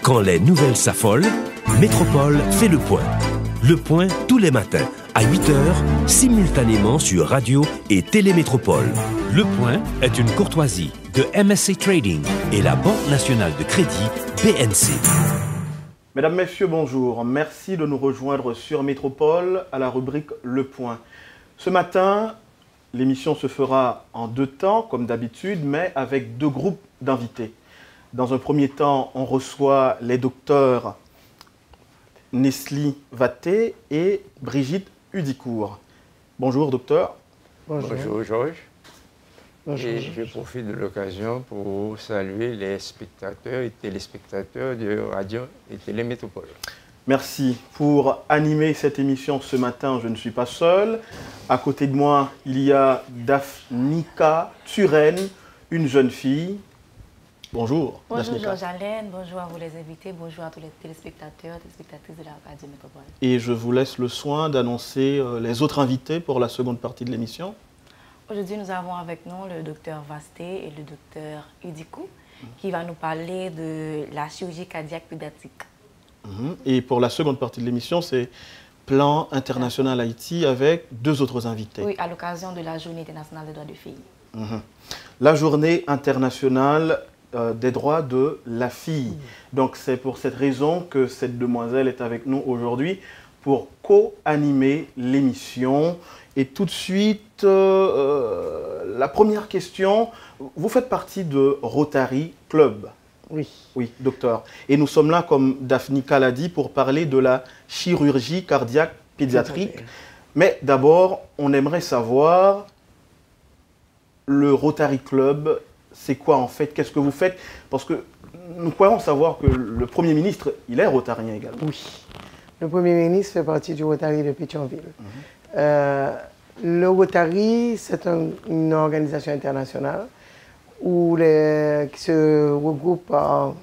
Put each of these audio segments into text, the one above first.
Quand les nouvelles s'affolent, Métropole fait le point. Le point tous les matins à 8h, simultanément sur Radio et Télémétropole. Le point est une courtoisie de MSC Trading et la Banque nationale de crédit BNC. Mesdames, Messieurs, bonjour. Merci de nous rejoindre sur Métropole à la rubrique Le Point. Ce matin, l'émission se fera en deux temps, comme d'habitude, mais avec deux groupes d'invités. Dans un premier temps, on reçoit les docteurs Nesli Vaté et Brigitte Hudicourt. Bonjour, docteur. Bonjour, Georges. Bonjour. Et je profite de l'occasion pour saluer les spectateurs et téléspectateurs de Radio et Télémétropole. Merci. Pour animer cette émission ce matin, je ne suis pas seul. À côté de moi, il y a Daphnika Turenne, une jeune fille. Bonjour. Bonjour Georges-Alain, bonjour à vous les invités, bonjour à tous les téléspectateurs, téléspectatrices de la Radio Métropole. Et je vous laisse le soin d'annoncer les autres invités pour la seconde partie de l'émission. Aujourd'hui, nous avons avec nous le docteur Vasté et le docteur Hudicourt qui va nous parler de la chirurgie cardiaque pédiatrique. Et pour la seconde partie de l'émission, c'est Plan International Haïti avec deux autres invités. Oui, à l'occasion de la Journée internationale des droits de filles. La Journée internationale des droits de la fille. Donc c'est pour cette raison que cette demoiselle est avec nous aujourd'hui pour co-animer l'émission. Et tout de suite, la première question, vous faites partie de Rotary Club. Oui. Oui, docteur. Et nous sommes là, comme Daphnika l'a dit, pour parler de la chirurgie cardiaque pédiatrique. Mais d'abord, on aimerait savoir, le Rotary Club, c'est quoi en fait? Qu'est-ce que vous faites? Parce que nous croyons savoir que le Premier ministre, il est rotarien également. Oui. Le Premier ministre fait partie du Rotary de Pétionville. Le Rotary, c'est une organisation internationale qui se regroupe par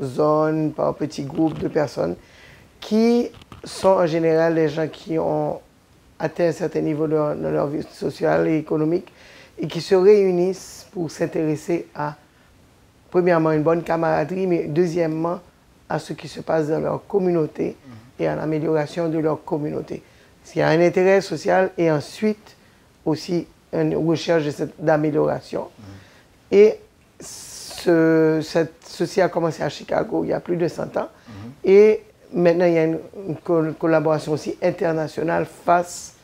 zones, par petits groupes de personnes qui sont en général les gens qui ont atteint un certain niveau dans leur vie sociale et économique et qui se réunissent pour s'intéresser à, premièrement, une bonne camaraderie, mais deuxièmement, à ce qui se passe dans leur communauté et à l'amélioration de leur communauté. Il y a un intérêt social et ensuite aussi une recherche d'amélioration. Et ceci a commencé à Chicago il y a plus de 100 ans. Et maintenant, il y a une collaboration aussi internationale face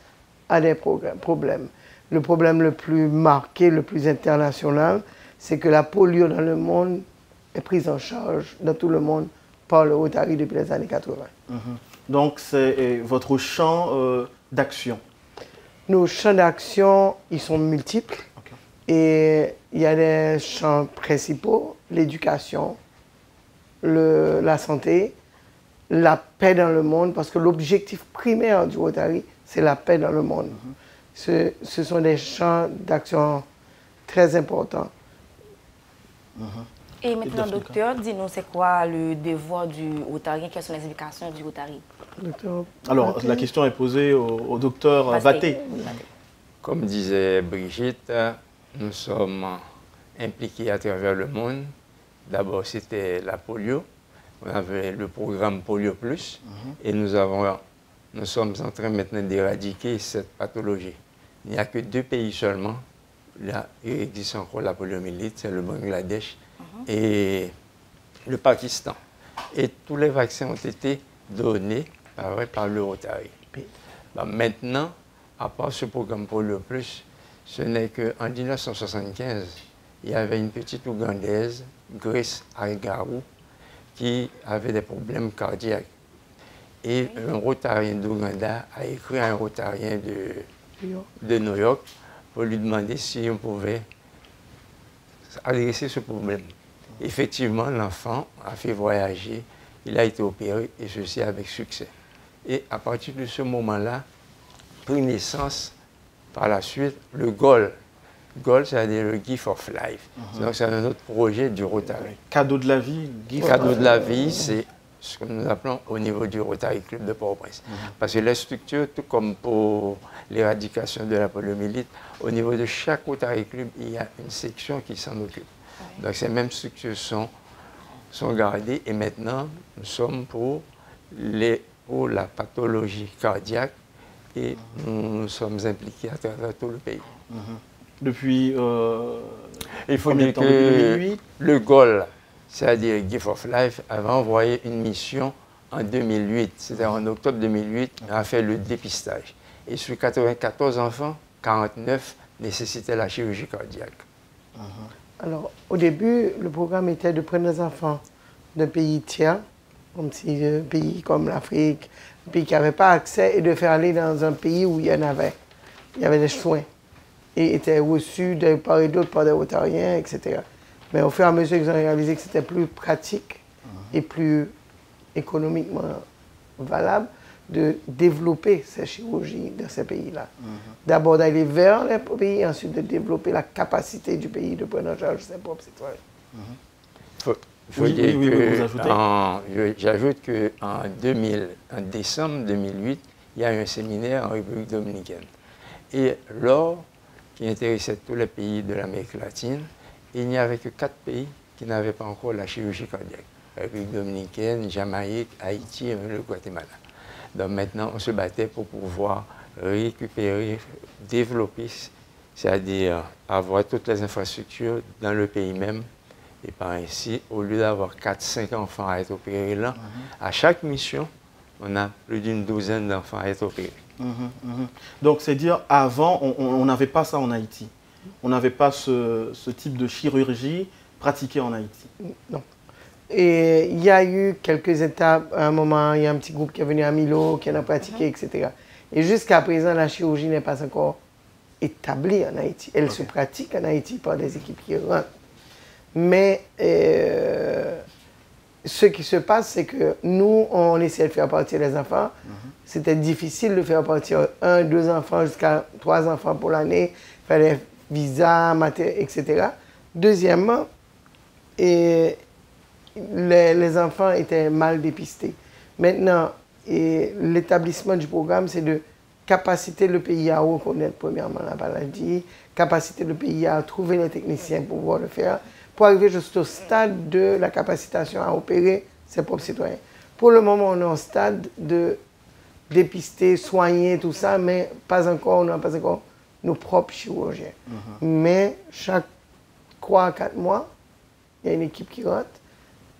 à des problèmes. Le problème le plus marqué, le plus international, c'est que la polio dans le monde est prise en charge dans tout le monde par le Rotary depuis les années 80. Donc, c'est votre champ d'action. Nos champs d'action, ils sont multiples. Et il y a des champs principaux, l'éducation, la santé, la paix dans le monde, parce que l'objectif primaire du Rotary, c'est la paix dans le monde. Ce sont des champs d'action très importants. Et maintenant, docteur, dis-nous, c'est quoi le devoir du Rotary? Quelles sont les indications du Rotary? Alors, la question est posée au docteur Vaté. Comme disait Brigitte, nous sommes impliqués à travers le monde. D'abord, c'était la polio. On avait le programme Polio Plus. Et nous sommes en train maintenant d'éradiquer cette pathologie. Il n'y a que 2 pays seulement. Là, il existe encore la poliomyélite, c'est le Bangladesh et le Pakistan. Et tous les vaccins ont été donnés par le Rotary. Maintenant, à part ce programme Polio Plus, ce n'est qu'en 1975, il y avait une petite Ougandaise, Grace Aigarou, qui avait des problèmes cardiaques. Et un Rotarien d'Ouganda a écrit à un Rotarien de New York pour lui demander si on pouvait adresser ce problème. Effectivement, l'enfant a fait voyager, il a été opéré et ceci avec succès. Et à partir de ce moment-là, prit naissance par la suite le GOL. GOL, c'est-à-dire le Gift of Life. Donc c'est un autre projet du Rotary. Cadeau de la vie. Cadeau de la vie, c'est ce que nous appelons au niveau du Rotary Club de Port-au-Prince. Parce que les structures, tout comme pour l'éradication de la poliomyélite, au niveau de chaque Rotary Club, il y a une section qui s'en occupe. Donc ces mêmes structures sont sont gardés et maintenant, nous sommes pour la pathologie cardiaque et nous sommes impliqués à travers tout le pays. Depuis il faut combien de dire temps, que depuis 2008? le GOL, c'est-à-dire Gift of Life, avait envoyé une mission en 2008, c'était en octobre 2008, on a fait le dépistage. Et sur 94 enfants, 49 nécessitaient la chirurgie cardiaque. Alors, au début, le programme était de prendre des enfants d'un pays tiers, comme si un pays comme l'Afrique, un pays qui n'avait pas accès, et de faire aller dans un pays où il y en avait. Il y avait des soins. Et étaient reçus de part et d'autre par des Rotariens, etc. Mais au fur et à mesure qu'ils ont réalisé que c'était plus pratique et plus économiquement valable de développer ces chirurgies dans ces pays-là. D'abord d'aller vers les pays, ensuite de développer la capacité du pays de prendre en charge ses propres citoyens. J'ajoute qu'en décembre 2008, il y a eu un séminaire en République dominicaine. Et lors qui intéressait tous les pays de l'Amérique latine, il n'y avait que 4 pays qui n'avaient pas encore la chirurgie cardiaque. République dominicaine, Jamaïque, Haïti et le Guatemala. Donc maintenant, on se battait pour pouvoir récupérer, développer, c'est-à-dire avoir toutes les infrastructures dans le pays même. Et par ainsi, au lieu d'avoir 4-5 enfants à être opérés là, à chaque mission, on a plus d'une douzaine d'enfants à être opérés. Donc, c'est dire, avant, on n'avait pas ça en Haïti. On n'avait pas ce type de chirurgie pratiquée en Haïti. Non. Et il y a eu quelques étapes. À un moment, il y a un petit groupe qui est venu à Milo, qui en a pratiqué, etc. Et jusqu'à présent, la chirurgie n'est pas encore établie en Haïti. Elle se pratique en Haïti par des équipes qui rentrent. Mais ce qui se passe, c'est que nous, on essaie de faire partir les enfants. C'était difficile de faire partir 1, 2 enfants jusqu'à 3 enfants pour l'année. Il fallait visa, matériel, etc. Deuxièmement, les enfants étaient mal dépistés. Maintenant, l'établissement du programme, c'est de capaciter le pays à reconnaître premièrement la maladie, capaciter le pays à trouver les techniciens pour pouvoir le faire, pour arriver jusqu'au stade de la capacitation à opérer ses propres citoyens. Pour le moment, on est au stade de dépister, soigner, tout ça, mais pas encore, on n'a pas encore nos propres chirurgiens. Mais chaque 3 à 4 mois, il y a une équipe qui rentre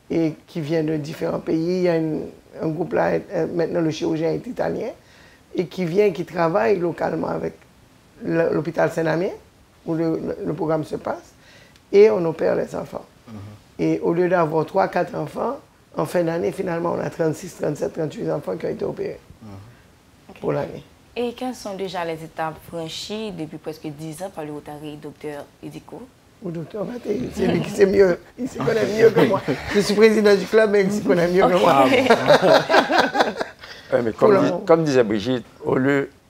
et qui vient de différents pays. Il y a un groupe là, maintenant le chirurgien est italien, et qui vient, qui travaille localement avec l'hôpital Saint-Damien, où le programme se passe, et on opère les enfants. Et au lieu d'avoir 3 à 4 enfants, en fin d'année, finalement, on a 36, 37, 38 enfants qui ont été opérés pour l'année. Et quelles sont déjà les étapes franchies depuis presque 10 ans par le Rotary Dr Udico? Au docteur Vaté, c'est lui qui sait mieux. Il se connaît mieux que moi. Je suis président du club, mais il se connaît mieux que moi. Mais comme disait Brigitte,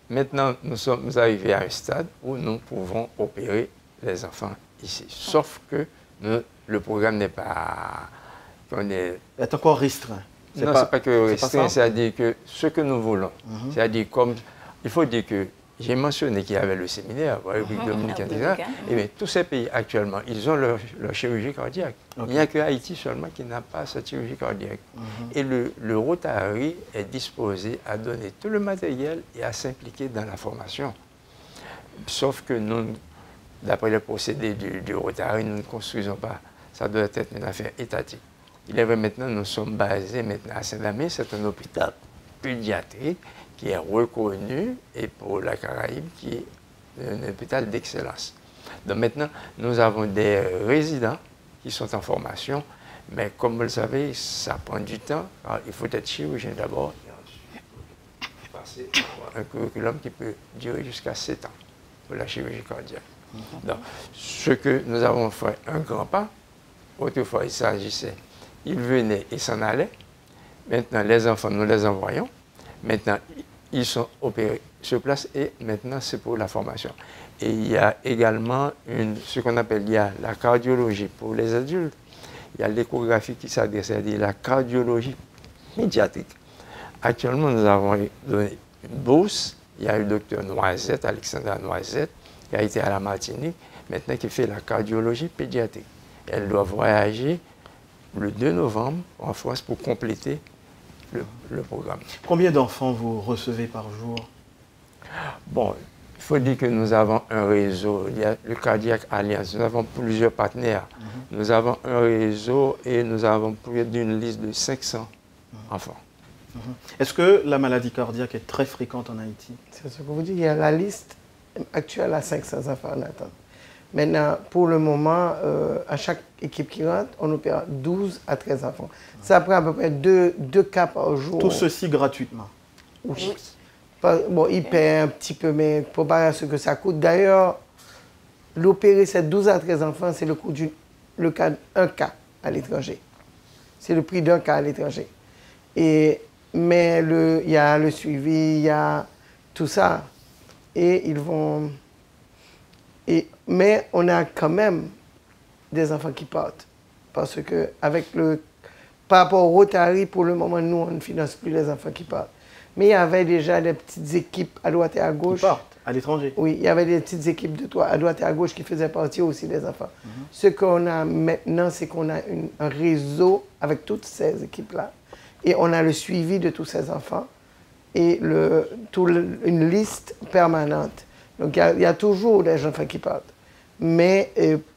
maintenant nous sommes arrivés à un stade où nous pouvons opérer les enfants ici. Sauf que le programme n'est pas... est encore restreint. Non, ce n'est pas que restreint, c'est-à-dire que ce que nous voulons, c'est-à-dire comme... Il faut dire que j'ai mentionné qu'il y avait le séminaire, la République dominicaine, etc. Et bien, tous ces pays actuellement, ils ont leur chirurgie cardiaque. Il n'y a que Haïti seulement qui n'a pas cette chirurgie cardiaque. Et le Rotary est disposé à donner tout le matériel et à s'impliquer dans la formation. Sauf que nous, d'après les procédés du Rotary, nous ne construisons pas. Ça doit être une affaire étatique. Il est vrai maintenant, nous sommes basés maintenant à Saint-Damien, c'est un hôpital pédiatrique qui est reconnu et pour la Caraïbe qui est un hôpital d'excellence. Donc maintenant, nous avons des résidents qui sont en formation, mais comme vous le savez, ça prend du temps. Alors, il faut être chirurgien d'abord et ensuite passer par un curriculum qui peut durer jusqu'à 7 ans pour la chirurgie cardiaque. Donc, ce que nous avons fait un grand pas, autrefois il s'agissait, ils venaient et s'en allaient. Maintenant, les enfants, nous les envoyons. Maintenant, ils sont opérés sur place et maintenant, c'est pour la formation. Et il y a également ce qu'on appelle la cardiologie pour les adultes. Il y a l'échographie qui s'adresse à la cardiologie pédiatrique. Actuellement, nous avons donné une bourse. Il y a eu le docteur Noisette, Alexandra Noisette, qui a été à la Martinique, maintenant qui fait la cardiologie pédiatrique. Elle doit voyager le 2 novembre en France pour compléter le programme. Combien d'enfants vous recevez par jour? Bon, il faut dire que nous avons un réseau, il y a le Cardiac Alliance, nous avons plusieurs partenaires. Nous avons un réseau et nous avons plus d'une liste de 500 enfants. Est-ce que la maladie cardiaque est très fréquente en Haïti? C'est ce que vous dites, il y a la liste actuelle à 500 enfants en attente. Maintenant, pour le moment, à chaque équipe qui rentre, on opère 12 à 13 enfants. Ça prend à peu près 2 cas par jour. Tout ceci gratuitement? Oui. Bon, il paie un petit peu, mais comparé à ce que ça coûte. D'ailleurs, l'opérer ces 12 à 13 enfants, c'est le coût d'un cas à l'étranger. C'est le prix d'un cas à l'étranger. Mais il y a le suivi, il y a tout ça. Et ils vont... mais on a quand même des enfants qui partent. Parce que par rapport au Rotary, pour le moment, nous, on ne finance plus les enfants qui partent. Mais il y avait déjà des petites équipes à droite et à gauche. Qui partent à l'étranger? Oui, il y avait des petites équipes à droite et à gauche qui faisaient partie aussi des enfants. Ce qu'on a maintenant, c'est qu'on a un réseau avec toutes ces équipes-là. Et on a le suivi de tous ces enfants et une liste permanente. Donc, il y a toujours des enfants qui partent, mais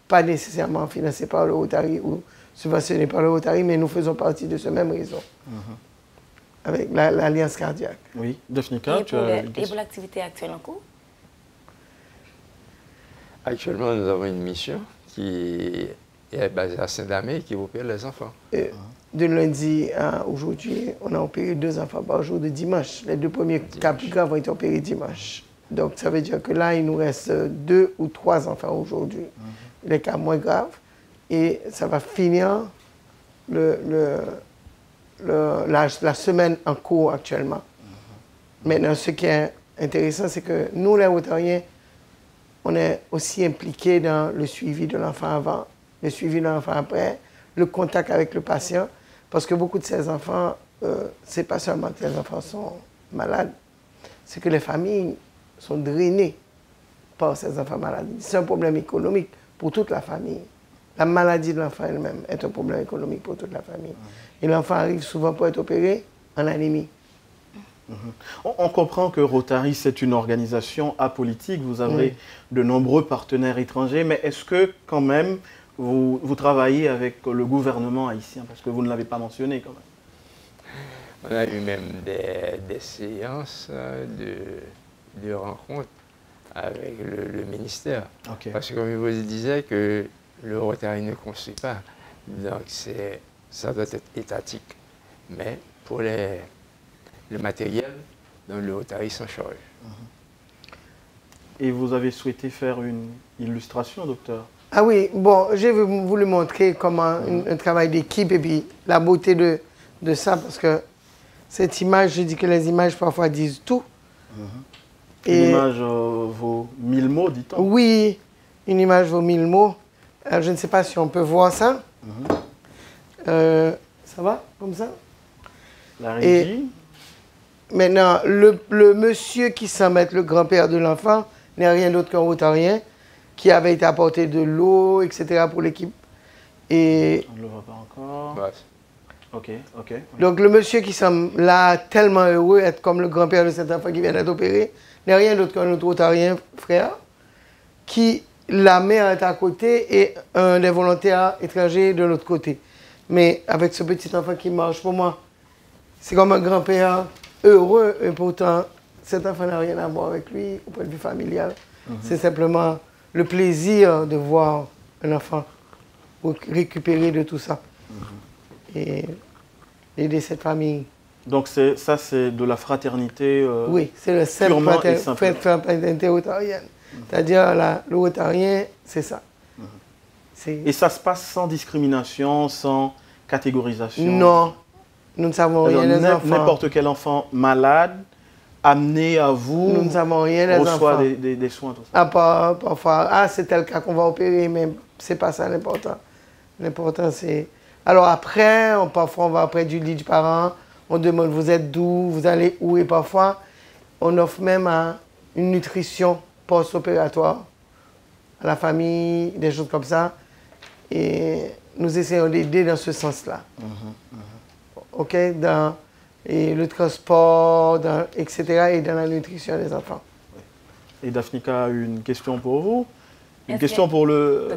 pas nécessairement financés par le Rotary ou subventionnés par le Rotary, mais nous faisons partie de ce même réseau, avec l'Alliance cardiaque. Oui, Daphnika, tu as une Et question? pour l'activité actuelle en cours? Actuellement, nous avons une mission qui est basée à Saint-Damé qui opère les enfants. De lundi à aujourd'hui, on a opéré 2 enfants par jour de dimanche. Les 2 premiers cas plus graves ont été opérés dimanche. Donc, ça veut dire que là, il nous reste 2 ou 3 enfants aujourd'hui, les cas moins graves. Et ça va finir la semaine en cours actuellement. Maintenant, ce qui est intéressant, c'est que nous, les Rotariens, on est aussi impliqués dans le suivi de l'enfant avant, le suivi de l'enfant après, le contact avec le patient, parce que beaucoup de ces enfants, c'est pas seulement que les enfants sont malades, c'est que les familles sont drainées par ces enfants malades. C'est un problème économique pour toute la famille. La maladie de l'enfant elle-même est un problème économique pour toute la famille. Et l'enfant arrive souvent pour être opéré en anémie. On comprend que Rotary, c'est une organisation apolitique. Vous avez de nombreux partenaires étrangers, mais est-ce que quand même vous travaillez avec le gouvernement haïtien? Parce que vous ne l'avez pas mentionné quand même. On a eu même des séances de rencontres avec le ministère. Okay. Parce que comme je vous disais, que le Rotary ne construit pas. Donc ça doit être étatique. Mais pour le matériel, donc le Rotary s'en charge. Et vous avez souhaité faire une illustration, docteur? Ah oui, bon, j'ai voulu montrer comment un travail d'équipe et puis la beauté de ça, parce que cette image, je dis que les images parfois disent tout. Une image vaut 1000 mots, dit-on? Oui, une image vaut 1000 mots. Alors, je ne sais pas si on peut voir ça. Ça va, comme ça? La régie. Maintenant, le monsieur qui semble être le grand-père de l'enfant n'est rien d'autre qu'un Rotarien qui avait été apporté de l'eau, etc. pour l'équipe. Et On ne le voit pas encore. Ouais. Ok, ok. donc le monsieur qui semble là tellement heureux être comme le grand-père de cet enfant qui vient d'être opéré n'est rien d'autre qu'un autre Rotarien frère qui, la mère est à côté et un des volontaires étrangers de l'autre côté. Mais avec ce petit enfant qui marche, pour moi, c'est comme un grand-père heureux et pourtant cet enfant n'a rien à voir avec lui au point de vue familial. C'est simplement le plaisir de voir un enfant récupérer de tout ça et aider cette famille. Donc ça, c'est de la fraternité oui, c'est le simple fraternité rotarienne. C'est-à-dire le rotarien, c'est ça. Et ça se passe sans discrimination, sans catégorisation? Non, nous ne savons rien des enfants. N'importe quel enfant malade, amené à vous, nous ne savons rien des reçoit enfants. des soins, tout ça. Parfois, c'est tel cas qu'on va opérer, mais ce n'est pas ça l'important. L'important, c'est... Alors après, parfois, on va près du lit du parent, on demande vous êtes d'où, vous allez où, et parfois, on offre même une nutrition post-opératoire à la famille, des choses comme ça. Et nous essayons d'aider dans ce sens-là. OK? Dans le transport, etc. et dans la nutrition des enfants. Et Daphnika a une question pour vous. Une question pour le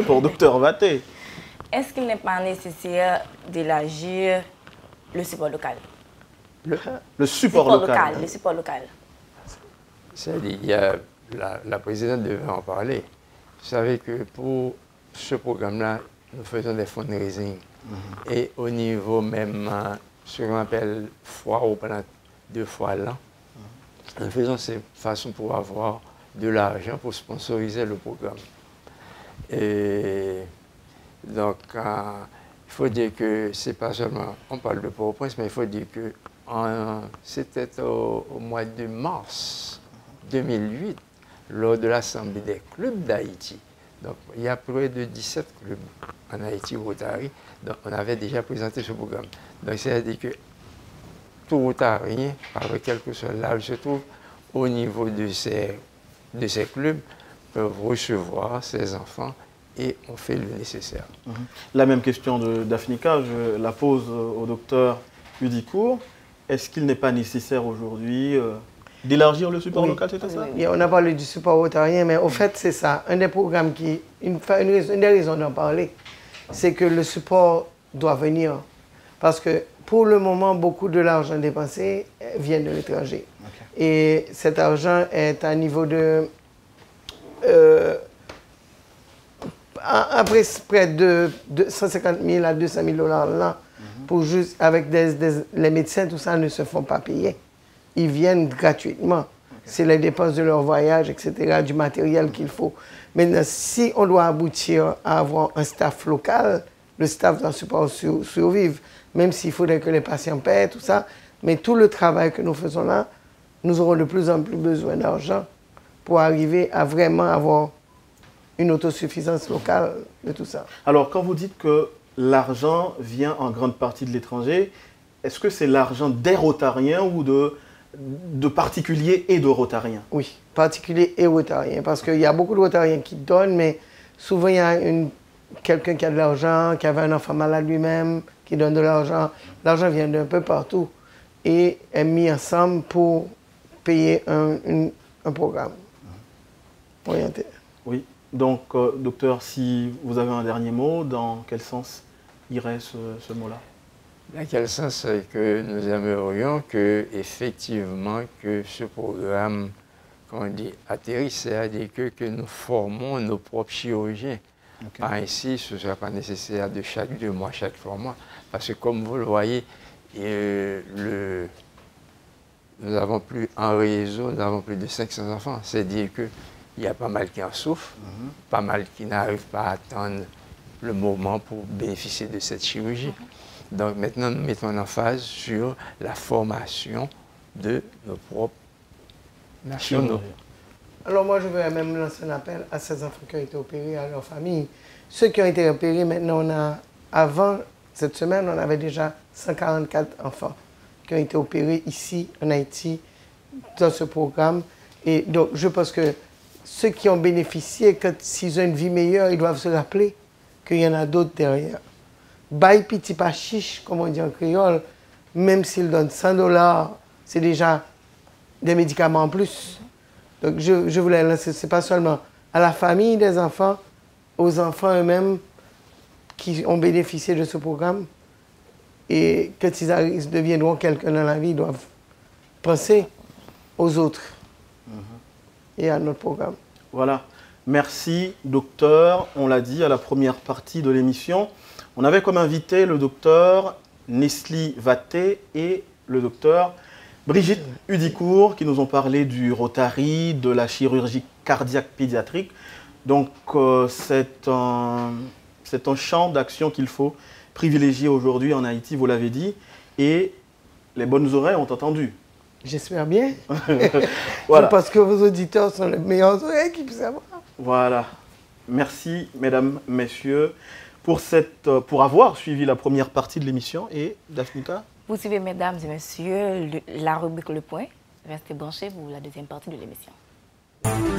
pour Dr Vaté. Est-ce qu'il n'est pas nécessaire d'élargir le support local? Le support local. Le support local. C'est-à-dire, la présidente devait en parler. Vous savez que pour ce programme-là, nous faisons des fundraising. Et au niveau même, ce qu'on appelle foire aux plantes 2 fois l'an, nous faisons ces façons pour avoir de l'argent pour sponsoriser le programme. Et donc, il faut dire que c'est pas seulement, on parle de Port-au-Prince, mais il faut dire que c'était au mois de mars 2008, lors de l'Assemblée des clubs d'Haïti. Donc, il y a près de 17 clubs en Haïti, Rotary. Donc, on avait déjà présenté ce programme. Donc, c'est-à-dire que tout Rotarien, avec quel que soit l'âge se trouve, au niveau de ces clubs, peuvent recevoir ces enfants et on fait le nécessaire. La même question de Daphnika, je la pose au docteur Udicourt. Est-ce qu'il n'est pas nécessaire aujourd'hui d'élargir le support local, c'était ça? Oui, on a parlé du support rotarien, mais au fait, c'est ça. Un des programmes une des raisons d'en parler, c'est que le support doit venir. Parce que pour le moment, beaucoup de l'argent dépensé vient de l'étranger. Et cet argent est à niveau de... après près de 150 000 à 200 000 $ là, pour juste, avec les médecins, tout ça ne se font pas payer. Ils viennent gratuitement. C'est les dépenses de leur voyage, etc., du matériel qu'il faut. Maintenant, si on doit aboutir à avoir un staff local, le staff doit survivre, même s'il faudrait que les patients paient, tout ça. Mais tout le travail que nous faisons là, nous aurons de plus en plus besoin d'argent pour arriver à vraiment avoir une autosuffisance locale de tout ça. Alors, quand vous dites que l'argent vient en grande partie de l'étranger, est-ce que c'est l'argent des Rotariens ou de particuliers et de Rotariens? Oui, particuliers et Rotariens, parce qu'il y a beaucoup de Rotariens qui donnent, mais souvent il y a quelqu'un qui a de l'argent, qui avait un enfant malade lui-même, qui donne de l'argent. L'argent vient d'un peu partout et est mis ensemble pour payer un programme orienté. Oui, donc docteur, si vous avez un dernier mot, dans quel sens irait ce mot-là? Dans quel sens que nous aimerions que, effectivement, que ce programme, qu'on dit, atterrisse, c'est-à-dire que nous formons nos propres chirurgiens. Ainsi, ce ne sera pas nécessaire de chaque 2 mois, chaque 3 mois. Parce que comme vous le voyez, nous avons plus en réseau, nous avons plus de 500 enfants. C'est-à-dire qu'il y a pas mal qui en souffrent, pas mal qui n'arrivent pas à attendre le moment pour bénéficier de cette chirurgie. Donc maintenant, nous mettons l'emphase sur la formation de nos propres nationaux. Alors moi, je veux même lancer un appel à ces enfants qui ont été opérés, à leur famille. Ceux qui ont été opérés, maintenant, avant cette semaine, on avait déjà 144 enfants qui ont été opérés ici, en Haïti, dans ce programme. Et donc, je pense que ceux qui ont bénéficié, s'ils ont une vie meilleure, ils doivent se rappeler qu'il y en a d'autres derrière. Bail piti pa chiche, comme on dit en créole, même s'ils donnent 100 $, c'est déjà des médicaments en plus. Donc je voulais lancer, ce n'est pas seulement à la famille des enfants, aux enfants eux-mêmes qui ont bénéficié de ce programme. Et quand ils deviendront quelqu'un dans la vie, ils doivent penser aux autres et à notre programme. Voilà. Merci, docteur. On l'a dit à la première partie de l'émission. On avait comme invité le docteur Nesli Vaté et le docteur Brigitte Udicourt qui nous ont parlé du Rotary, de la chirurgie cardiaque pédiatrique. Donc c'est un champ d'action qu'il faut privilégier aujourd'hui en Haïti, vous l'avez dit, et les bonnes oreilles ont entendu. J'espère bien. Voilà. Parce que vos auditeurs sont les meilleures oreilles qui puissent avoir. Voilà. Merci, mesdames, messieurs, pour avoir suivi la première partie de l'émission. Et Daphnika? Vous suivez, mesdames et messieurs, la rubrique Le Point. Restez branchés pour la deuxième partie de l'émission.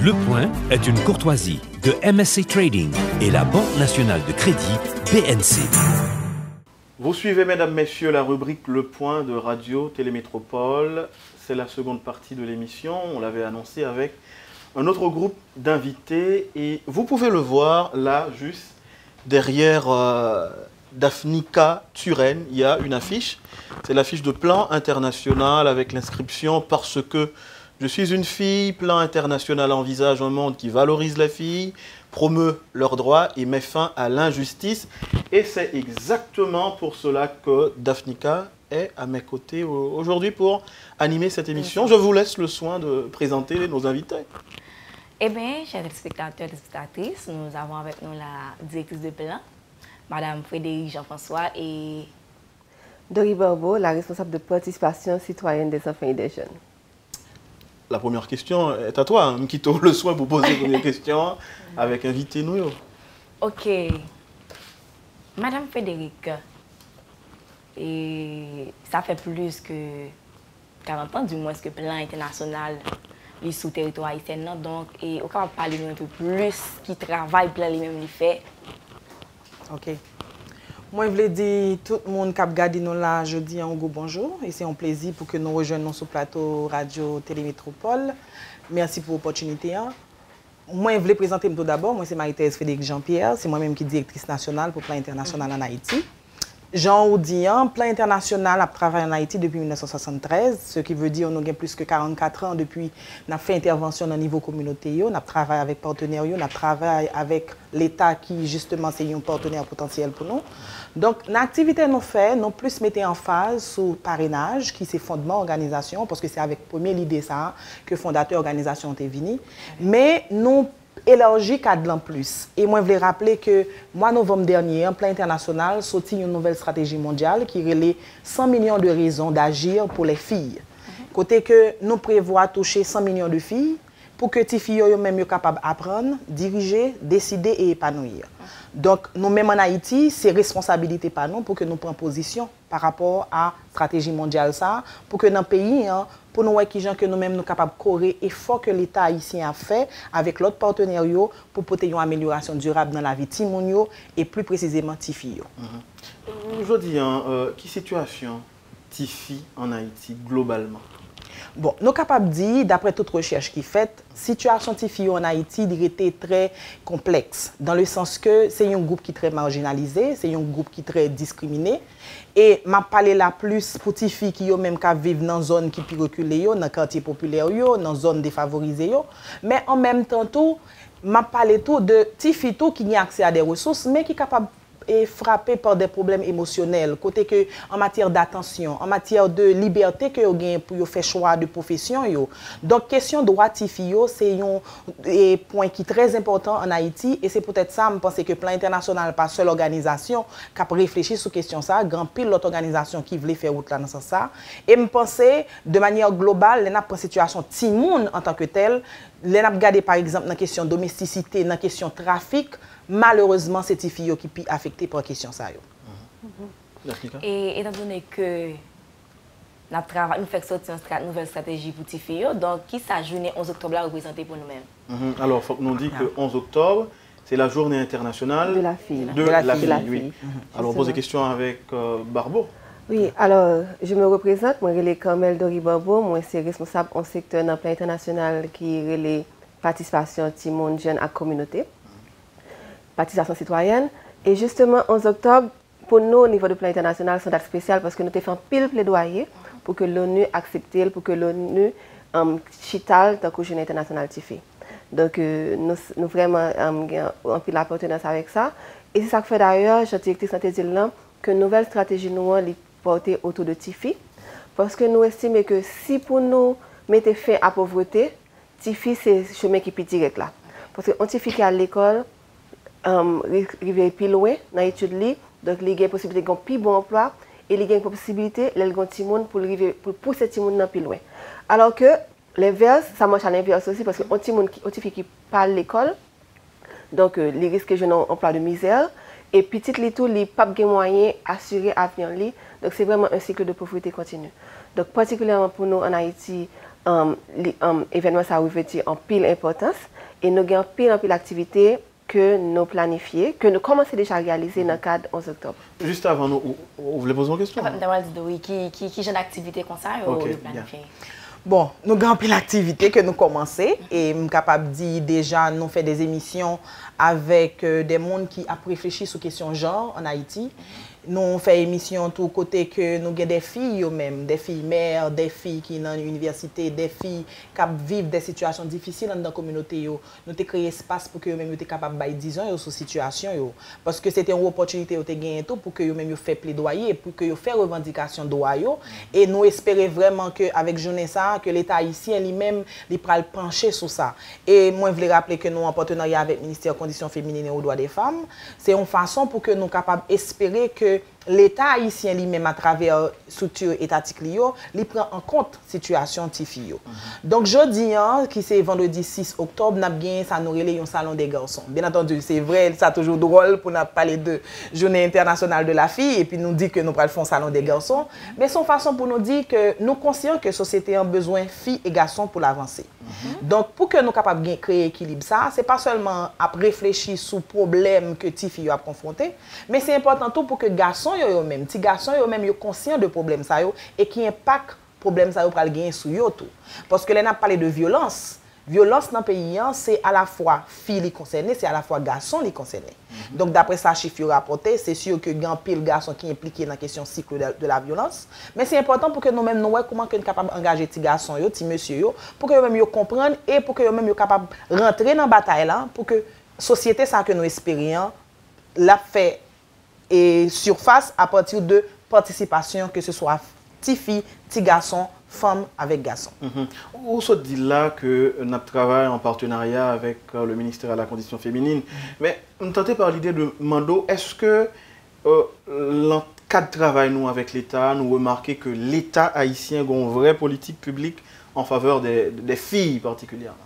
Le Point est une courtoisie de MSC Trading et la Banque nationale de crédit BNC. Vous suivez, mesdames, messieurs, la rubrique Le Point de Radio Télémétropole. C'est la seconde partie de l'émission. On l'avait annoncé avec un autre groupe d'invités. Et vous pouvez le voir là, juste derrière Daphnika Turenne. Il y a une affiche. C'est l'affiche de Plan International avec l'inscription « Parce que je suis une fille, Plan International envisage un monde qui valorise les filles, promeut leurs droits et met fin à l'injustice. » Et c'est exactement pour cela que Daphnika est à mes côtés aujourd'hui pour animer cette émission. Je vous laisse le soin de présenter nos invités. Eh bien, chers spectateurs et spectatrices, nous avons avec nous la directrice de Plan, Madame Frédéric Jean-François, et Dori Barbeau, la responsable de participation citoyenne des enfants et des jeunes. La première question est à toi. Je quitte le soin pour poser la première question avec invité nous. OK. Madame Frédéric, et ça fait plus que 40 ans, du moins, que Plan International est sous territoire haïtien. Donc, et on va parler un peu plus qui travaille, Plan lui-même lui fait. OK. Moi, je voulais dire tout le monde qui a regardé nous là, je dis un gros bonjour. Et c'est un plaisir pour que nous rejoignions sur le plateau Radio Télémétropole. Merci pour l'opportunité. Moi, je voulais présenter tout d'abord. Moi, c'est Marie-Thérèse Frédéric Jean-Pierre. C'est moi-même qui suis directrice nationale pour Plan International en Haïti. Jean Oudian, Plan International a travaillé en Haïti depuis 1973, ce qui veut dire qu'on a plus que 44 ans depuis qu'on a fait intervention au niveau communautaire, on a travaillé avec partenaires, on a travaillé avec l'État qui justement c'est un partenaire potentiel pour nous. Donc, l'activité nous fait, nous plus mettons en phase sur le parrainage, qui c'est fondement organisation, parce que c'est avec première l'idée ça que fondateur organisation est venu. Mais nous élargi cadre en plus. Et moi, je voulais rappeler que mois novembre dernier, en Plan International, sorti une nouvelle stratégie mondiale qui relaie 100 millions de raisons d'agir pour les filles. Côté que nous prévoyons toucher 100 millions de filles pour que les filles soient même capables d'apprendre, diriger, décider et épanouir. Donc, nous-mêmes en Haïti, c'est responsabilité par nous pour que nous prenions position par rapport à la stratégie mondiale, ça, pour que dans le pays, pour nous voir que nous-mêmes nous capables de corriger l'effort que l'État haïtien a fait avec l'autre partenaire pour porter une amélioration durable dans la vie de Timounio et plus précisément Tifi. Je dis, quelle situation Tifi en Haïti globalement? Bon, nous sommes capables de dire, d'après toute recherche qui est faite, la situation Tifi en Haïti était très complexe, dans le sens que c'est un groupe qui est très marginalisé, c'est un groupe qui est très discriminé. Et je parle là plus pour les filles qui vivent dans une zone qui est plus reculée, dans les quartiers populaires, dans les zones défavorisées. Mais en même temps, je parle tout de les filles qui ont accès à des ressources, mais qui sont capables est frappé par des problèmes émotionnels, côté que en matière d'attention, en matière de liberté que vous gagnez pour faire choix de profession. Donc, question droit TIFIO, c'est un point qui est très important en Haïti et c'est peut-être ça, je pense que Plan International n'est pas seule organisation qui a réfléchi sur question ça, grand pile l'autre organisation qui voulait faire route là dans ça. Et je pense de manière globale, les nappes en situation Timoun en tant que tel, les nappes regardé par exemple dans la question domesticité, dans la question trafic, malheureusement, c'est les filles qui sont affectées par la question. Et étant donné que nous faisons sortir une nouvelle stratégie pour les filles, donc qui sa journée 11 octobre a représenté pour nous-mêmes? Alors, il faut que nous disions que 11 octobre, c'est la journée internationale de la fille. De la fille, oui. Alors, on pose des questions avec Barbeau. Oui, alors, je me représente, moi, je suis Carmel Dori Barbeau, moi, je suis responsable en secteur dans le Plan International qui est la participation de monde jeune à la communauté. Participation citoyenne. Et justement, 11 octobre, pour nous, au niveau du Plan International, c'est une date spéciale parce que nous avons fait un pile plaidoyer pour que l'ONU accepte, pour que l'ONU chital dans la journée internationale TIFI. Donc, nous vraiment un pile d'appartenance avec ça. Et c'est ça que fait d'ailleurs, je directrice santé dit là, que une nouvelle stratégie nous est portée autour de TIFI. Parce que nous estimons que si pour nous mettre fin à la pauvreté, TIFI, c'est le chemin qui est plus direct là. Parce que TIFI qui est à l'école, arriver plus loin dans l'étude, donc il y a une possibilité de plus bon emploi et il y a une possibilité pour pousser les gens plus loin. Alors que l'inverse, ça marche à l'inverse aussi parce que les filles qui parlent l'école, donc les risques de un emploi de misère et petit les tout, les pas de moyens assurer l'avenir. Donc c'est vraiment un cycle de pauvreté continue. Donc particulièrement pour nous en Haïti, l'événement ça revêtit en pile importance et nous avons pile activité que nous planifions, que nous commençons déjà à réaliser dans le cadre 11 octobre. Juste avant, vous voulez poser une question? Oui, qui genre d'activité comme ça, vous planifiez? Bon, nous avons pile d'activité que nous commençons et nous sommes capables de dire déjà, nous faisons des émissions avec des mondes qui ont réfléchi sur question genre en Haïti. Nous faisons émission tout côté que nous avons des filles eux-mêmes, des filles mères, des filles qui sont dans l'université, des filles qui vivent des situations difficiles dans la communauté. Nous avons créé espace pour que eux-mêmes soient capables de dire sur cette situation. Parce que c'était une opportunité pour que eux-mêmes fassent plaidoyer, pour que fassent revendication de droit. Et nous espérons vraiment qu'avec journée ça, que l'État haïtien lui-même il pourra pencher sur ça. Et moi, je voulais rappeler que nous, en partenariat avec le ministère des Conditions féminines et aux droits des femmes, c'est une façon pour que nous soyons capables d'espérer que l'État haïtien lui-même, à travers la structure étatique, il prend en compte la situation de filles. Donc, jeudi, qui c'est vendredi 6 octobre, nous avons un salon des garçons. Bien entendu, c'est vrai, c'est toujours drôle pour nous parler de Journée internationale de la fille et puis nous dire que nous allons faire un salon des garçons. Mais c'est une façon pour nous dire que nous sommes conscients que la société a besoin de filles et garçons pour l'avancer. Donc, pour que nous soyons capables de créer l'équilibre, ça, ce n'est pas seulement à réfléchir sur le problème que les filles ont confronté, mais c'est important tout pour que les garçons eux-mêmes, les garçons eux-mêmes soient conscients de problème ça et qui impactent le problème ça pour le gagner sur eux tout. Parce que là, on a parlé de violence. Violence dans le pays, c'est à la fois filles concernées, c'est à la fois garçons concernés. Donc, d'après ça, chiffre rapporté, c'est sûr que il y a un pile garçons qui sont impliqués dans la question cycle de la violence. Mais c'est important pour que nous-mêmes, nous voyons comment nous sommes capables d'engager les garçons, les messieurs, pour que nous-mêmes comprennent et pour que nous-mêmes soient capables de rentrer dans la bataille là, pour que la société, ça que nous espérions, l'a fait et surface à partir de participation, que ce soit petits filles, petits garçons, femmes avec garçons. On se dit là que nous travaillons en partenariat avec le ministère de la Condition féminine. Mais on tentait par l'idée de Mando, est-ce que dans le cadre de travail nous avec l'État, nous remarquons que l'État haïtien a une vraie politique publique en faveur des filles particulièrement?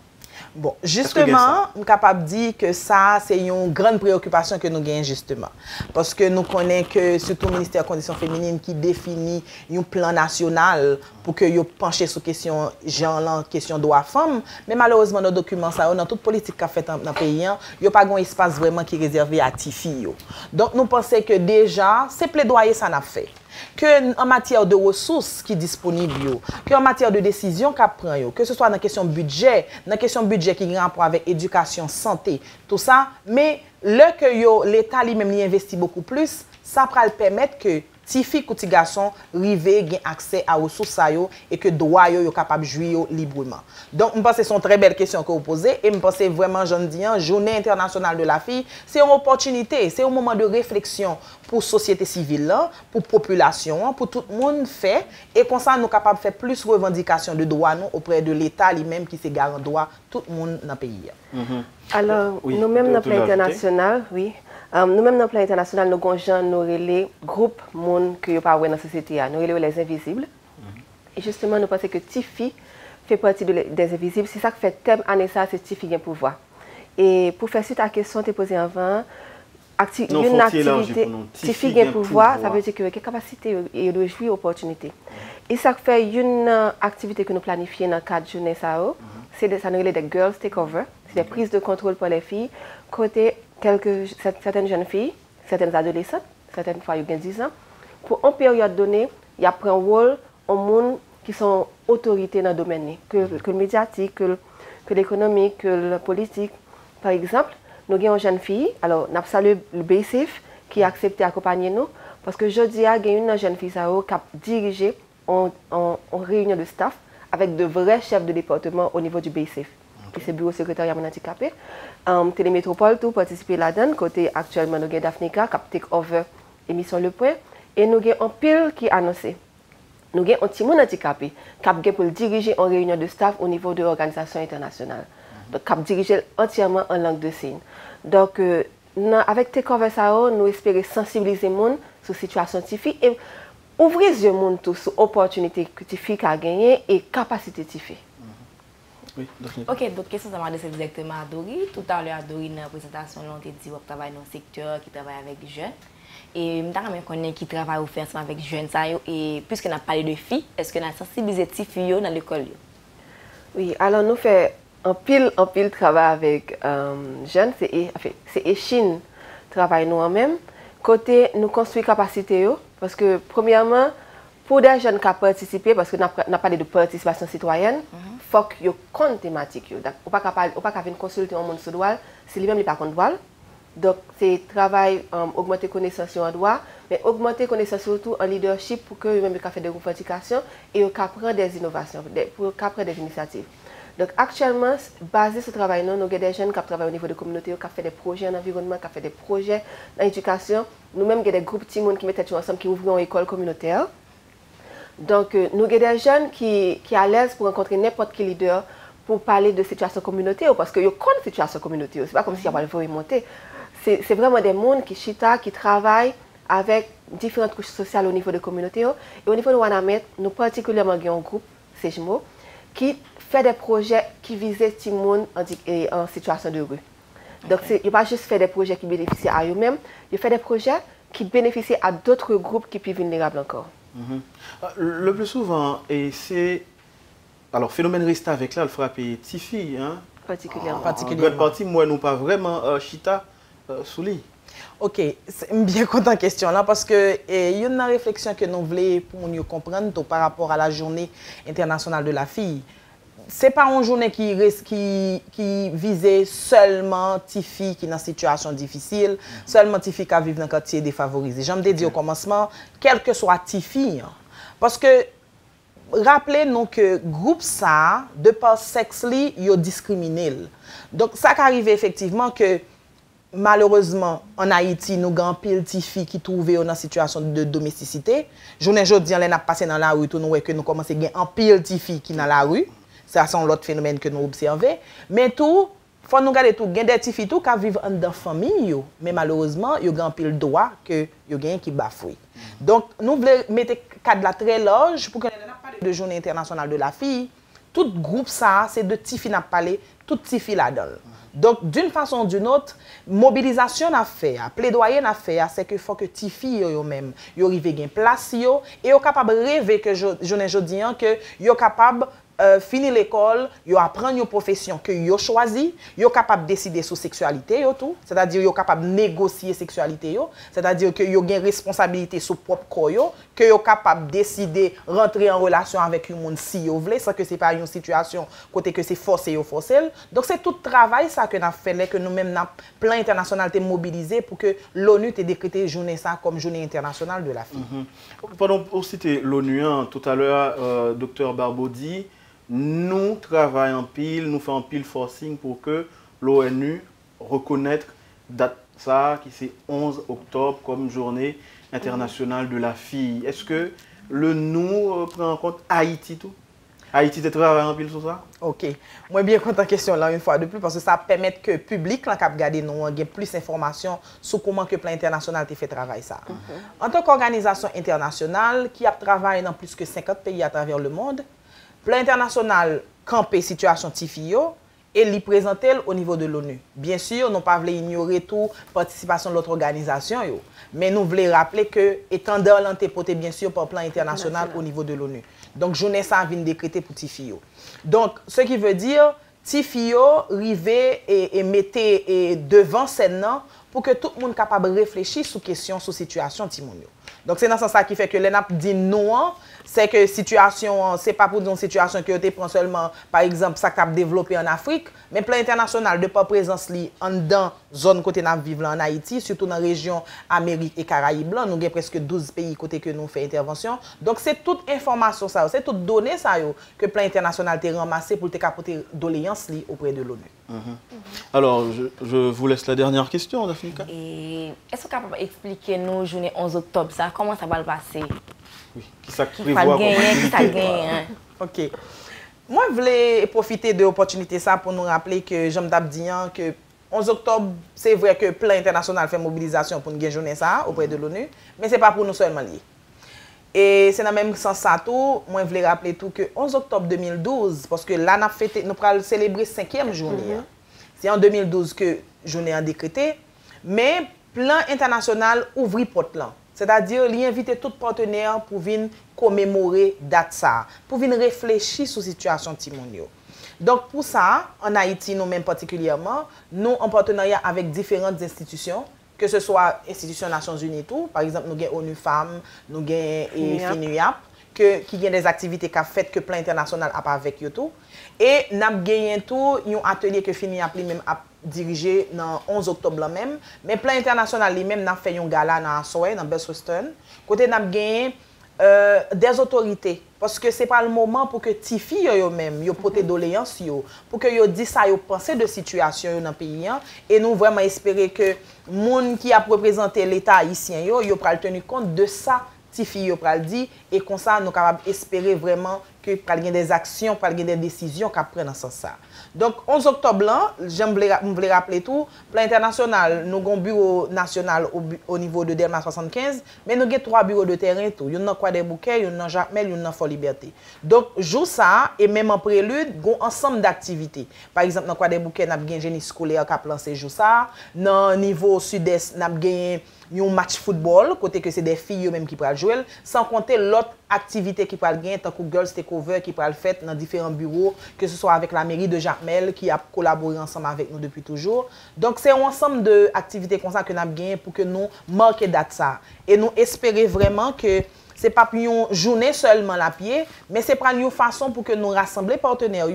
Bon, justement, je suis capable de dire que ça, c'est une grande préoccupation que nous avons justement. Parce que nous connaissons que surtout le ministère des Conditions féminines qui définit un plan national pour que vous penchiez sur la question genre, question droit femmes. Mais malheureusement, nos documents, dans toute politique qu'a fait dans le pays, il n'y a pas un espace vraiment qui est réservé à les filles. Donc, nous pensons que déjà, c'est plaidoyer ça n'a fait. Que en matière de ressources qui sont disponibles, que en matière de décision qu'on prend, que ce soit dans la question budget, qui a rapport avec éducation, santé, tout ça, mais que l'État lui-même investit beaucoup plus, ça va permettre que les filles et les garçons arrivent à accès à ressources et que les droits sont capables de jouer librement. Donc, je pense que c'est une très belle question que vous posez et je pense que vraiment, je dis, Journée internationale de la fille, c'est une opportunité, c'est un moment de réflexion pour la société civile, pour la population, pour tout le monde fait. Et comme ça, nous sommes capables de faire plus de revendications de droits auprès de l'État lui-même qui se garant droit tout le monde dans le pays. Alors, nous-mêmes, dans le plan international, oui. Nous-mêmes, dans le plan international, nous avons les groupes monde que nous pas dans la société. Nous avons les invisibles. Et justement, nous pensons que Tifi fait partie des invisibles. C'est ça qui fait thème année ça, c'est Tifi qui a pouvoir. Et pour faire suite à la question que tu as posée avant, une activité, Tifi qui a pouvoir, ça veut dire que quelle capacité et de jouir opportunité. Et ça fait une activité que nous planifions dans le cadre de journée ça, c'est des girls takeover, c'est des prises de contrôle pour les filles côté certaines jeunes filles, certaines adolescentes, certaines fois, ils ont 10 ans, pour une période donnée, il y a pris un rôle au monde qui sont autorités dans le domaine, que le médiatique, que l'économique, que la politique. Par exemple, nous avons une jeune fille, alors nous avons salué le BCF qui a accepté d'accompagner nous, parce que jeudi, il y a une jeune fille qui a dirigé en réunion de staff avec de vrais chefs de département au niveau du BCF. Et c'est le bureau secrétariat handicapé. Télémétropole, tout participer là-dedans. Côté actuellement, nous avons Daphnika qui a take over émission Le Point. Et nous avons un pile qui est annoncé. Nous avons un petit monde handicapé qui a pour diriger en réunion de staff au niveau de l'organisation internationale. Donc, qui a dirigé entièrement en langue de signes. Donc, avec take over ça, nous espérons sensibiliser les gens sur la situation de Tifi et ouvrir les yeux sur l'opportunité que Tifi a gagnée et la capacité de Tifi. Oui, ok, donc question ça m'a adressé directement à Dori. Tout à l'heure, à Dori, dans la présentation, on a dit qu'on travaille dans le secteur, qui travaille avec les jeunes. Et je connais qui travaille ensemble avec les jeunes. Et puisqu'on a parlé de filles, est-ce qu'on a sensibilisé les filles dans l'école? Oui, alors nous faisons un pile travail avec jeunes, c'est Echine travail nous en même. Côté nous construire capacité parce que premièrement pour des jeunes qui participent parce que n'a parlé de participation citoyenne, faut que yo compte thématique on pas venir consulter un monde sur droit, c'est lui-même il pas contre droit. Donc c'est travail augmenter connaissance en droit, mais augmenter connaissance surtout en leadership pour que eux-mêmes ils faire des revendications et ils prendre des innovations pour prendre des initiatives. Donc actuellement, basé sur ce travail, nous avons des jeunes qui travaillent au niveau de la communauté, qui font des projets en environnement, qui font des projets dans l'éducation. Nous-mêmes, nous avons des groupes de qui mettent ensemble, qui ouvrent une école communautaire. Donc, nous avons des jeunes qui sont à l'aise pour rencontrer n'importe quel leader pour parler de situation communautaire, parce qu'ils connaissent la situation communautaire. Ce n'est pas comme s'il y avait le monter. C'est vraiment des gens qui travaillent avec différentes couches sociales au niveau de la communauté. Et au niveau de Wanamet, nous particulièrement avons un groupe, CEJMO, qui fait des projets qui visent les gens en situation de rue. Donc, il ne pas juste faire des projets qui bénéficient à eux-mêmes, il fait des projets qui bénéficient à d'autres groupes qui sont plus vulnérables encore. Le plus souvent, et c'est... Alors, phénomène reste avec là, le frappe Tifi, hein? Particulièrement. En partie, moi, nous pas vraiment Chita sous lit. Ok, c'est bien content question là parce que il y a une réflexion que nous voulons pour nous comprendre par rapport à la journée internationale de la fille. C'est pas une journée qui visait seulement les filles qui sont dans une situation difficile, seulement les filles qui vivent dans un quartier défavorisé. J'aime dire au commencement, quel que soit les filles, parce que rappelez-nous que groupe ça, de par sexe, ils sont discriminés. Donc ça qui arrive effectivement que malheureusement, en Haïti, nous avons pile de filles qui trouvent dans une situation de domesticité. Journée aujourd'hui, on a passé dans la rue, nous voyons que nous commençons à gagner un pile de filles qui sont dans la rue. Ça, c'est l'autre phénomène que nous observons. Mais tout, il faut nous regarder tout. Il y a des filles qui vivent dans la famille, mais malheureusement, il y a un pile de droits que qui bafouent. Donc, nous voulons mettre cadre là très large pour que nous parlions de journée internationale de la fille. Tout groupe, ça, c'est de petites filles à parler, toutes petites filles là-dedans. Donc, d'une façon ou d'une autre, mobilisation à faire, plaidoyer à faire, c'est qu'il faut que les filles eux-mêmes, ils arrivent à une place, et ils sont capables de rêver que je ne dis que ils sont capables finir l'école, ils apprennent une profession que ils ont choisi, ils sont capables de décider sur la sexualité, c'est-à-dire qu'ils sont capables de négocier la sexualité, c'est-à-dire qu'ils ont une responsabilité sur leur propre corps, qu'ils sont capables de décider de rentrer en relation avec un monde si ils veulent, sans que ce n'est pas une situation côté que c'est forcé ou forcé. Donc c'est tout le travail ça que nous avons fait, que nous-mêmes, notre plan international est mobilisé pour que l'ONU ait décrété journée ça comme journée internationale de la fille. Pendant pour citer l'ONU, tout à l'heure, Dr Barbaudi, nous travaillons en pile, nous faisons en pile forcing pour que l'ONU reconnaisse date ça qui c'est 11 octobre comme journée internationale de la fille. Est-ce que le nous prend en compte Haïti tout? Haïti travaille en pile sur ça? Ok. Moi, bien content question là une fois de plus parce que ça permet que le public qui a regardé nous ait plus d'informations sur comment que le plan international fait travail ça. En tant qu'organisation internationale qui a travaillé dans plus que 50 pays à travers le monde, le plan international campé situation Tifio et l'y présenter au niveau de l'ONU. Bien sûr, nous ne pouvons pas ignorer toute participation de l'autre organisation, mais nous voulons rappeler que étant d'orienté porté bien sûr par le plan international au niveau de l'ONU. Donc, journée ça vient décréter pour Tifio. Donc, ce qui veut dire Tifio river et mettez devant scène pour que tout le monde soit capable de réfléchir sur question, sur situation Timonio. Donc, c'est dans ce sens qui fait que l'ENAP dit non, c'est que situation, c'est pas pour une situation que tu prends seulement, par exemple, ça qu'a développé en Afrique, mais plan international de pas présence li en dans zone côté nous vivons en Haïti, surtout dans la région Amérique et Caraïbes, nous avons presque 12 pays côté que nous fait intervention. Donc, c'est toute information ça, c'est toute donnée ça que plan international t'a ramassé pour te capoter doléance li auprès de l'ONU. Alors, je vous laisse la dernière question, Daphnika. Est-ce que vous pouvez expliquer nous, journée 11 octobre, ça, comment ça va le passer? Oui, qui ça prévoit qui ça gagne? Ok. Moi, je voulais profiter de l'opportunité ça pour nous rappeler que j'aime dire que 11 octobre, c'est vrai que le plan international fait mobilisation pour nous gagner journée ça auprès de l'ONU, mais ce n'est pas pour nous seulement lié. Et c'est dans le même sens ça tout, moi je voulais rappeler tout que 11 octobre 2012, parce que là nous allons célébrer 5e journée. C'est en 2012 que la journée a décrété, mais le plan international ouvre porte là. C'est-à-dire, il invite tout partenaire pour venir commémorer date ça, pour venir réfléchir sur la situation de Timonio. Donc, pour ça, en Haïti, nous-mêmes particulièrement, nous, en partenariat avec différentes institutions, que ce soit institutions des Nations Unies, tout, par exemple, nous avons ONU Femmes, nous avons FINUAP, qui ont des activités qu'a faites que Plan International a pas avec eux tout. Et nous avons gagné tout, un atelier que FINUAP lui-même a dirigé dans 11 octobre même. Mais Plan International lui-même a fait un gala dans Assoy, dans Best Western. Côté nous avons gagné des autorités. Parce que ce n'est pas le moment pour que les filles eux-mêmes, yo portent doléances, pour que yo disent ça, yo pensent de situation dans le pays. Et nous vraiment espérer que les gens qui a représenté l'État haïtien, yo pral tenir compte de ça, les filles yo pral dit, et comme ça, nous sommes capables d'espérer vraiment que pral gen des actions, pral gen des décisions qui prennent dans ce sens. Donc, 11 octobre, j'aime vous rappeler tout, Plan International, nous avons un bureau national au niveau de Delma 75, mais nous avons 3 bureaux de terrain. Il y en a quoi des bouquets, il y en a Jacmel, il y en a Fort Liberté. Donc, jour ça, et même en prélude, nous avons un ensemble d'activités. Par exemple, dans quoi des bouquets, nous avons un génie scolaire qui a lancé jour ça. Dans le niveau sud-est, nous avons un match football, côté que c'est des filles même qui peuvent jouer, sans compter l'autre activité qui peuvent gagner, tant que Girls Takeover qui peuvent le faire dans différents bureaux, que ce soit avec la mairie de Jacmel qui a collaboré ensemble avec nous depuis toujours. Donc c'est un ensemble d'activités comme ça que nous avons gagné pour que nous marquions date ça. Et nous espérons vraiment que ce n'est pas une journée seulement la pied, mais c'est pas une façon pour que nous rassembler partenaires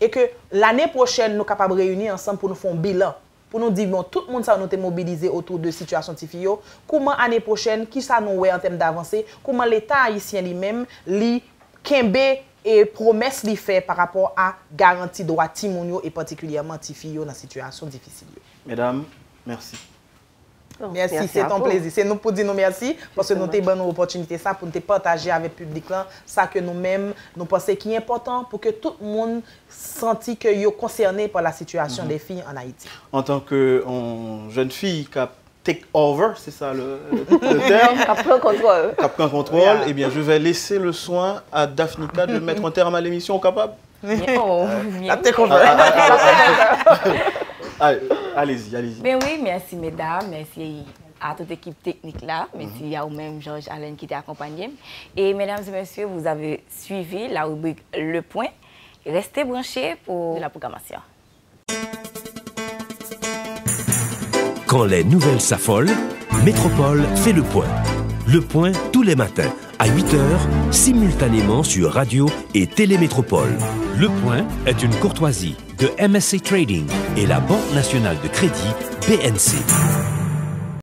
et que l'année prochaine nous sommes capables de réunir ensemble pour nous faire un bilan. Pour nous dire, bon, tout le monde nous mobilisé autour de la situation de Tifio. Comment l'année prochaine, qui ça nous en termes d'avancée, comment l'État haïtien lui-même, lui, Kembe et promesse lui fait par rapport à garantie droit Timounio et particulièrement Tifio dans la situation difficile. Mesdames, merci. Merci, c'est un plaisir. C'est nous pour dire nous merci parce que nous avons une bonne opportunité ça pour nous partager avec le public là, ça que nous-mêmes nous pensons qui est important pour que tout le monde sente que est concerné par la situation des filles en Haïti. En tant que jeune fille qui a take over, c'est ça le terme. Qui prend contrôle. Qui prend contrôle. Eh bien, je vais laisser le soin à Daphnika de mettre un terme à l'émission. Capable? La take over. Allez-y, allez-y. Ben oui, merci mesdames, merci à toute l'équipe technique là, merci à vous-même Georges Allen qui t'a accompagné. Et mesdames et messieurs, vous avez suivi la rubrique Le Point. Restez branchés pour la programmation. Quand les nouvelles s'affolent, Métropole fait le point. Le point tous les matins à 8h, simultanément sur Radio et Télémétropole. Le point est une courtoisie de MSC Trading et la Banque nationale de crédit BNC.